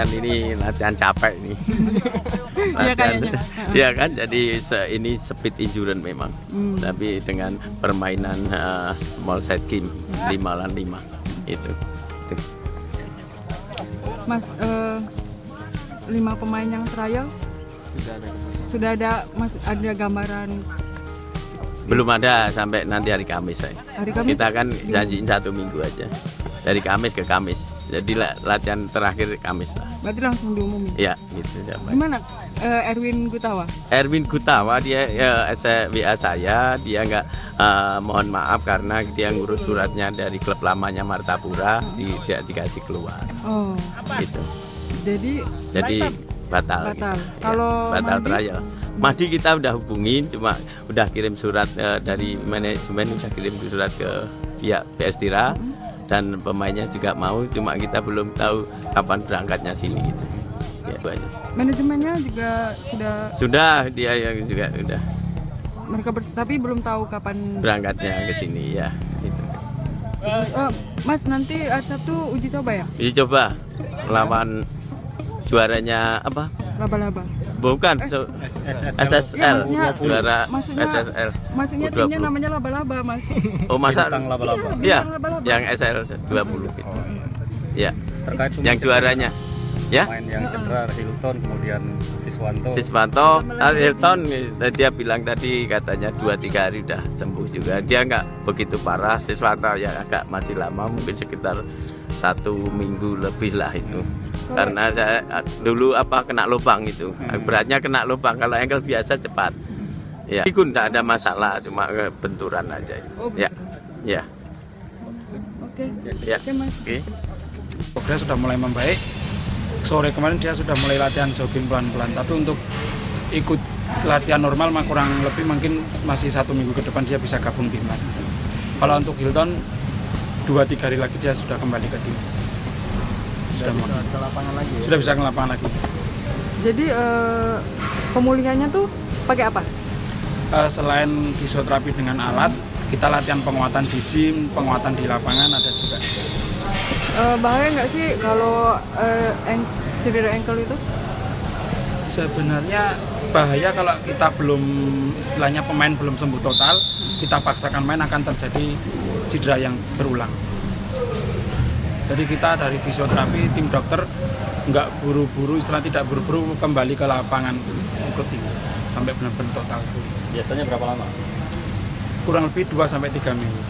latihan ini latihan capek nih. Iya kayaknya. Iya kan, jadi ini speed endurance memang. Tapi dengan permainan small side game 5-5 itu. Mas, 5 pemain yang trial sudah ada, Mas, ada gambaran? Belum ada sampai nanti hari Kamis saya. Hari Kamis? Kita kan janjiin 1 minggu aja. Dari Kamis ke Kamis. Jadi latihan terakhir Kamis lah. Berarti langsung diumumin? Iya, gitu. Gimana Erwin Gutawa? Erwin Gutawa dia WA saya, dia nggak mohon maaf karena dia ngurus suratnya dari klub lamanya Martapura, tidak dikasih keluar. Oh. Gitu. Jadi batal. Batal. Gitu. Kalau batal Mahdi? trial. Mahdi kita udah hubungin, cuma udah kirim surat dari manajemen, udah kirim surat ke pihak PS Tira. Dan pemainnya juga mau, cuma kita belum tahu kapan berangkatnya sini gitu. Ya, itu aja. Manajemennya juga Sudah, dia yang juga udah. Mereka tapi belum tahu kapan Berangkatnya ke sini ya gitu. Mas, nanti hari Sabtu uji coba ya? Uji coba melawan juaranya apa? Laba-laba. Bukan, SSL, Ya, juara maksudnya, SSL. Maksudnya U20. timnya namanya laba-laba, Mas. Oh, masa laba-laba. Iya, Bintang laba-laba. yang SL 20 gitu. Ya, Terkait yang juaranya. Ya, pemain yang cedera, Hilton, kemudian Siswanto, Hilton, dia bilang tadi katanya 2-3 hari udah sembuh juga. Dia nggak begitu parah. Siswanto ya agak masih lama, mungkin sekitar 1 minggu lebih lah itu. Karena saya dulu kena lubang itu. Beratnya kena lubang, kalau engkel biasa cepat. Ya, itu nggak ada masalah, cuma benturan aja. Oh, Ya, ya. Oke. Ya. Oke, Mas. Oke. Progres sudah mulai membaik. Sore kemarin dia sudah mulai latihan jogging pelan-pelan. Tapi untuk ikut latihan normal kurang lebih mungkin masih 1 minggu ke depan dia bisa gabung tim lagi. Kalau untuk Hilton 2-3 hari lagi dia sudah kembali ke tim. Sudah bisa ke lapangan lagi. Sudah bisa ke lapangan lagi. Jadi pemulihannya tuh pakai apa? Selain fisioterapi dengan alat, kita latihan penguatan di gym, penguatan di lapangan ada juga. Bahaya nggak sih kalau cedera ankle itu? Sebenarnya bahaya kalau kita belum, istilahnya pemain belum sembuh total, kita paksakan main akan terjadi cedera yang berulang. Jadi kita dari fisioterapi, tim dokter nggak buru-buru, istilah tidak buru-buru kembali ke lapangan ikut tim sampai benar-benar total. biasanya berapa lama? Kurang lebih 2-3 minggu.